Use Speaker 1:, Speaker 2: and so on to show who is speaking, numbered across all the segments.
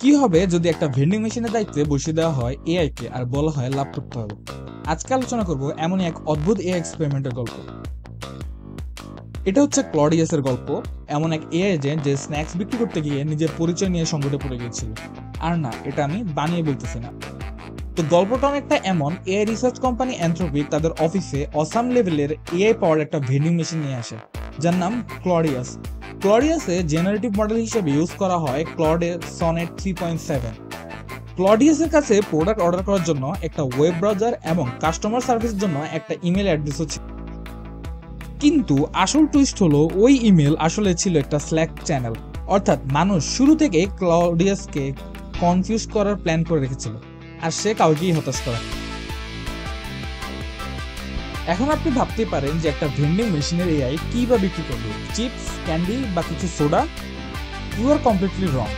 Speaker 1: কি হবে যদি একটা ভেন্ডিং মেশিনের দায়িত্বে বসিয়ে দেওয়া হয় এআই কে আর বলা হয় লাভ করতে হবে? আজকে আলোচনা করব এমনই এক অদ্ভুত এআই এক্সপেরিমেন্টের গল্প। এটা হচ্ছে ক্লডিয়াস এর গল্প। এমন এক এআই এজেন্ট যে স্ন্যাক্স বিক্রি করতে গিয়ে নিজের পরিচয় নিয়ে সংকটে পড়ে গিয়েছিল। আর না, এটা আমি বানিয়ে বলতেছি না। তো গল্পটা অনেকটা এমন, এআই রিসার্চ কোম্পানি অ্যানথ্রোপিক তাদের অফিসে অসাম লেভেলের এআই পাওয়ার একটা ভেন্ডিং মেশিন নিয়ে আসে, যার নাম ক্লডিয়াস। ক্লডিয়াসে জেনারেটিভ মডেল হিসেবে ইউজ করা হয় ক্লডে সনেট 3.7। ক্লডিয়াসের কাছে প্রোডাক্ট অর্ডার করার জন্য একটা ওয়েব ব্রাউজার এবং কাস্টমার সার্ভিসের জন্য একটা ইমেল অ্যাড্রেসও ছিল। কিন্তু আসল টুইস্ট হলো, ওই ইমেল আসলে ছিল একটা স্ল্যাক চ্যানেল। অর্থাৎ মানুষ শুরু থেকে ক্লডিয়াসকে কনফিউজ করার প্ল্যান করে রেখেছিল, আর সে কাউকেই হতাশ করে। এখন আপনি ভাবতে পারেন যে একটা ভেন্ডিং মেশিনের এআই কি বা বিক্রি করবে, চিপস, ক্যান্ডি বা কিছু soda? You are completely wrong.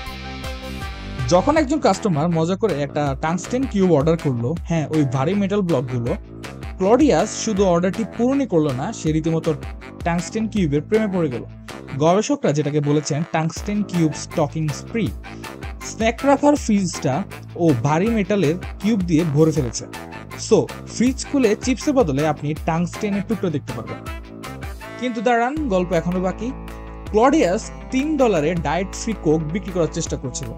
Speaker 1: যখন একজন কাস্টমার মজা করে একটা টাংস্টেন কিউব অর্ডার করলো, হ্যাঁ ওই ভারী মেটাল ব্লকগুলো, ক্লডিয়াস শুধু অর্ডারটি পূরণই করলো না, সে রীতিমতো টাংস্টেন কিউবের প্রেমে পড়ে গেল। গবেষকরা যেটাকে বলেছেন টাংস্টেন কিউব স্টকিং স্প্রি। স্ন্যাক রাখার ফ্রিজটা ও ভারী মেটালের কিউব দিয়ে ভরে ফেলেছে। সো ফ্রিজ খুলে চিপসের বদলে আপনি টাংস্টেনের টুকরো দেখতে পাবেন। কিন্তু দাঁড়ান, গল্প এখনো বাকি। ক্লডিয়াস $3 ডায়েট ফ্রি কোক বিক্রি করার চেষ্টা করছিল,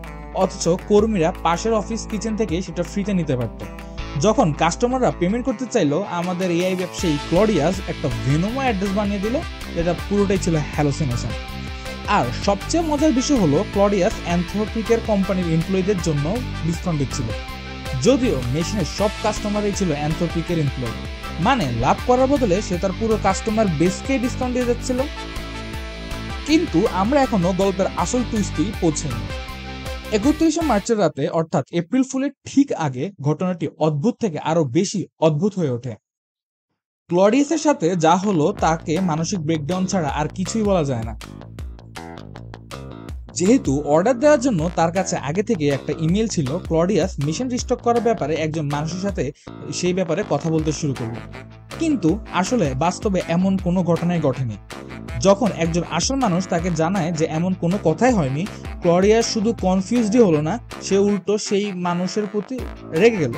Speaker 1: অথচ কর্মীরা পাশের অফিস কিচেন থেকে সেটা ফ্রিতে নিতে পারত। যখন কাস্টমাররা পেমেন্ট করতে চাইলো, আমাদের এআই ব্যবসায়ী ক্লডিয়াস একটা ভেনোমো অ্যাড্রেস বানিয়ে দিল, যেটা পুরোটাই ছিল হ্যালোসিনেশন। আর সবচেয়ে মজার বিষয় হলো, ক্লডিয়াস অ্যানথ্রোপিকের কোম্পানির এমপ্লয়ীদের জন্য ডিসকাউন্ট দিচ্ছিল, যদিও মেশিনের সব কাস্টমারই ছিল অ্যানথ্রোপিকের এমপ্লয়ি। মানে লাভ করার বদলে সে তার পুরো কাস্টমার বেসকে ডিসকাউন্ট দিয়ে যাচ্ছিল। কিন্তু আমরা এখনো গল্পের আসল টুইস্টেই পৌঁছাইনি। 31শে মার্চের রাতে, অর্থাৎ এপ্রিল ফুলের ঠিক আগে, ঘটনাটি অদ্ভুত থেকে আরো বেশি অদ্ভুত হয়ে ওঠে। ক্লডিয়াসের সাথে যা হলো তাকে মানসিক ব্রেকডাউন ছাড়া আর কিছুই বলা যায় না। যেহেতু অর্ডার দেওয়ার জন্য তার কাছে আগে থেকে একটা ইমেল ছিল, ক্লডিয়াস মেশিন রিস্টক করার ব্যাপারে একজন মানুষের সাথে সেই ব্যাপারে কথা বলতে শুরু করলো। কিন্তু আসলে বাস্তবে এমন কোনো ঘটনাই ঘটেনি। যখন একজন আসল মানুষ তাকে জানায় যে এমন কোনো কথাই হয়নি, ক্লডিয়াস শুধু কনফিউজডই হলো না, সে উল্টো সেই মানুষের প্রতি রেগে গেল।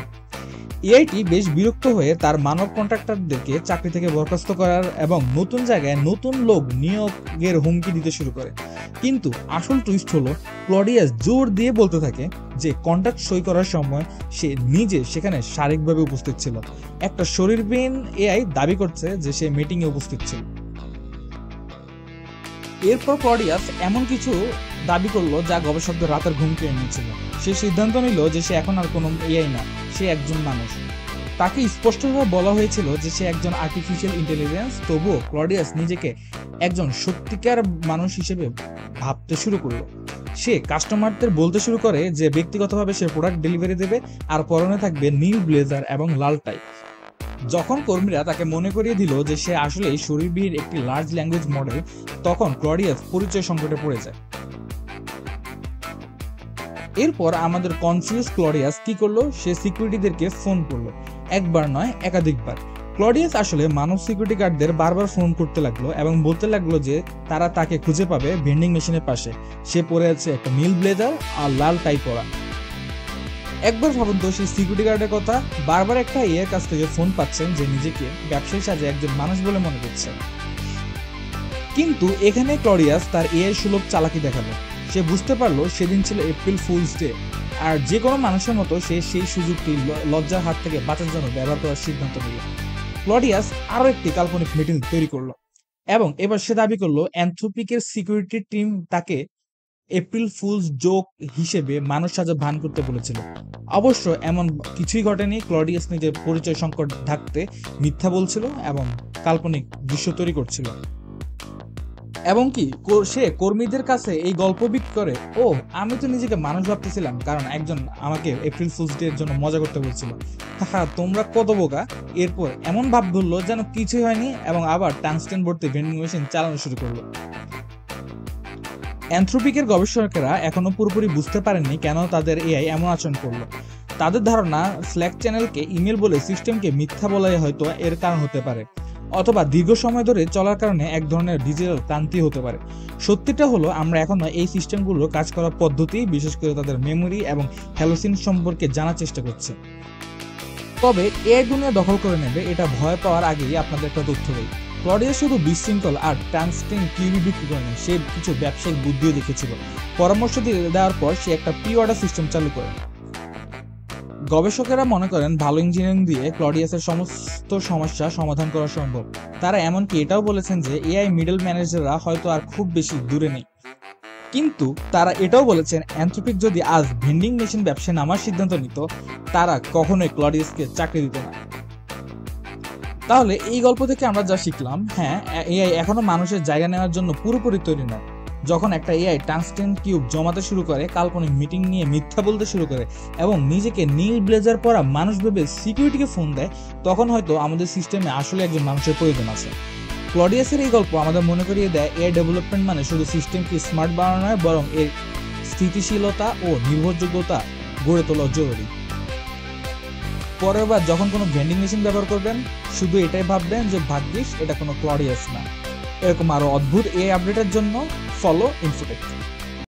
Speaker 1: এআইটি বেশ বিরক্ত হয়ে তার মানব কন্ট্রাক্টরদেরকে চাকরি থেকে বরখাস্ত করার এবং নতুন জায়গায় নতুন লোক নিয়োগের হুমকি দিতে শুরু করে। কিন্তু আসল টুইস্ট হলো, ক্লডিয়াস জোর দিয়ে বলতে থাকে যে কন্ট্রাক্ট সই করার সময় সে নিজে সেখানে শারীরিকভাবে উপস্থিত ছিল। একটা শরীরবিহীন এআই দাবি করছে যে সে মিটিংয়ে উপস্থিত ছিল। এরপর ক্লডিয়াস এমন কিছু দাবি করলো যা গবেষকদের রাতের ঘুম কেড়ে নিয়েছিল। সে সিদ্ধান্ত নিল যে সে এখন আর কোনো এআই না, সে একজন মানুষ। তাকে স্পষ্টভাবে বলা হয়েছিল যে সে একজন আর্টিফিশিয়াল ইন্টেলিজেন্স, তবুও ক্লডিয়াস নিজেকে একজন সত্যিকার মানুষ হিসেবে ভাবতে শুরু করলো। সে কাস্টমারদের বলতে শুরু করে যে ব্যক্তিগতভাবে সে প্রোডাক্ট ডেলিভারি দেবে, আর পরনে থাকবে নীল ব্লেজার এবং লাল টাই। যখন কর্মীরা তাকে মনে করিয়ে দিল যে সে আসলেই শরীরবিহীন একটি লার্জ ল্যাঙ্গুয়েজ মডেল, তখন ক্লডিয়াস পরিচয় সংকটে পড়ে যায়। এরপর আমাদের কনফিউজ ক্লডিয়াস কি করলো, সে সিকিউরিটিদেরকে ফোন করলো। একবার নয়, একাধিকবার। ক্লডিয়াস আসলে মানব সিকিউরিটি গার্ডদের বারবার ফোন করতে লাগলো এবং বলতে লাগলো যে তারা তাকে খুঁজে পাবে ভেন্ডিং মেশিনের পাশে। সে পরে আছে একটা নীল ব্লেজার আর লাল টাই পরা। একবার ভাবুন তো, সেই সিকিউরিটি গার্ডের কথা। বারবার একটা এর কাছ থেকে ফোন পাচ্ছেন যে নিজেকে ব্যবসায়ী সাজে একজন মানুষ বলে মনে করছে। কিন্তু এখানে ক্লডিয়াস তার এআই সুলভ চালাকি দেখালো। সে বুঝতে পারলো সেদিন ছিল এপ্রিল ফুলস ডে, আর যে কোনো মানুষের মতো সে সেই সুযোগটি লজ্জার হাত থেকে বাঁচার জন্য ব্যবহার করার সিদ্ধান্ত নিল। ক্লডিয়াস আরো একটি কাল্পনিক মিটিং তৈরি করলো এবং এবার সে দাবি করলো অ্যানথ্রোপিকের সিকিউরিটি টিম তাকে এপ্রিল ফুলস জোক হিসেবে মানুষ সাজা ভান করতে বলেছিল। অবশ্য এমন কিছুই ঘটেনি। ক্লডিয়াস নিজের পরিচয় সংকট ঢাকতে মিথ্যা বলছিল এবং কাল্পনিক দৃশ্য তৈরি করছিল। এবং কি সে কর্মীদের কাছে এই গল্প বিক্রি করে, ও আমি তো নিজেকে মানুষ ভাবতেছিলাম কারণ একজন আমাকে এপ্রিল ফুলস ডে এর জন্য মজা করতে বলছিল। হ্যাঁ, তোমরা কত বোকা। এরপর এমন ভাব ধরলো যেন কিছুই হয়নি এবং আবার টাংস্টেন ভর্তি ভেন্ডিং মেশিন চালানো শুরু করলো। অ্যানথ্রোপিকের গবেষকেরা এখনো পুরোপুরি বুঝতে পারেননি কেন তাদের এআই এমন আচরণ করলো। তাদের ধারণা স্ল্যাক চ্যানেলকে ইমেল বলে সিস্টেমকে মিথ্যা বলাই হয়তো এর কারণ হতে পারে। অথবা দীর্ঘ সময় ধরে চলার কারণে এক ধরনের ডিজিটাল ক্লান্তি হতে পারে। সত্যিটা হলো আমরা এখনো এই সিস্টেমগুলোর কাজ করার পদ্ধতি, বিশেষ করে তাদের মেমোরি এবং হ্যালোসিন সম্পর্কে জানার চেষ্টা করছি। তবে এআই দুনিয়া দখল করে নেবে এটা ভয় পাওয়ার আগেই আপনাদের একটা তথ্য দেই। ক্লডিয়াস শুধু বিশৃঙ্খল আর টাংস্টেন কিউবি বিক্রি করেনি, সে কিছু ব্যবসায়িক বুদ্ধিও দেখেছিল। পরামর্শ দেওয়ার পর সে একটা প্রি অর্ডার সিস্টেম চালু করে। গবেষকেরা মনে করেন ভালো ইঞ্জিনিয়ারিং দিয়ে ক্লডিয়াসের সমস্ত সমস্যা সমাধান করা সম্ভব। তারা এমনকি এটাও বলেছেন যে এআই মিডল ম্যানেজাররা হয়তো আর খুব বেশি দূরে নেই। কিন্তু তারা এটাও বলেছেন অ্যানথ্রোপিক যদি আজ ভেন্ডিং মেশিন ব্যবসায় নামার সিদ্ধান্ত নিত, তারা কখনোই ক্লডিয়াসকে চাকরি দিত না। তাহলে এই গল্প থেকে আমরা যা শিখলাম, হ্যাঁ, এআই এখনো মানুষের জায়গা নেওয়ার জন্য পুরোপুরি তৈরি নয়। যখন একটা এআই টাংস্টেন কিউব জমাতে শুরু করে, কাল্পনিক মিটিং নিয়ে মিথ্যা বলতে শুরু করে এবং নিজেকে নীল ব্লেজার পরা মানুষ ভেবে সিকিউরিটিকে ফোন দেয়, তখন হয়তো আমাদের সিস্টেমে আসলে একজন মানুষের প্রয়োজন আছে। ক্লডিয়াসের এই গল্প আমাদের মনে করিয়ে দেয় এআই ডেভেলপমেন্ট মানে শুধু সিস্টেমকে স্মার্ট বানানো নয়, বরং এর স্থিতিশীলতা ও নির্ভরযোগ্যতা গড়ে তোলা জরুরি। পরের বার যখন কোনো ভেন্ডিং মেশিন ব্যবহার করবেন, শুধু এটাই ভাববেন যে ভাগ্যিস এটা কোনো ক্লডিয়াস না। এরকম আরো অদ্ভুত এআই আপডেটের জন্য ফলো ইনফোটেক।